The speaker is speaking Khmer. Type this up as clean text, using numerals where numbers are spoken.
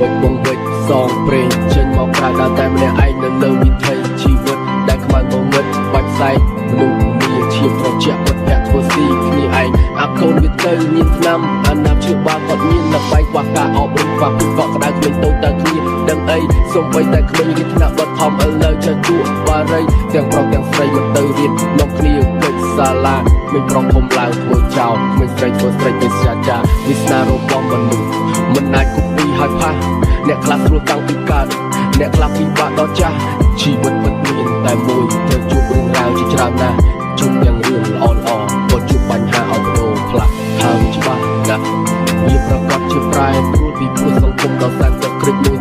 វិចបងវិចសងព្រេងចេញមកក្រៅដើរតែម្នាក់ឯងនៅលើវិថីជីវិតដែលខ្មៅងងឹតបាច់ផ្សែងមនុស្សមានឈាមត្រជាក់គាត់ពាក់ធ្វើស៊ីគ្នាឯងអាកូនវាទៅញៀនឆ្នាំអាណាព្យាបាលគាត់ញៀននៅបែកខ្វះការអប់រំខ្វះពីកក់ក្ដៅគ្មានតូចតើគ្នាដឹងអីសូម្បីតែគ្មានរៀនថ្នាក់បត់ខំឥឡូវចេះទួបារីទាំងប្រុសទាំងស្រីមកទៅរៀននាំគ្នាកិច្ចសាលាមានប្រុសធំឡើងធ្វើចោលគ្មានស្រីធ្វើស្រីមានសាចាវាសនារបស់មនុស្សមិនអាចគប់ពីហើយផាសអ្នកខ្លះស្រួលតាំងពីកើតអ្នកខ្លះពិបាកដល់ចាស់ជីវិតពិតមានតែមួយត្រូវជួបរឿងរ៉ាវជាច្រើនណាស់ជួបទាំងរឿងល្អក៏ជួបបញ្ហាឲ្យបដូរខ្លះហើយច្បាស់ណាស់វាប្រកបជាប្រែប្រួលពីព្រោះសង្គមដ៏សែនសក្តិមួយ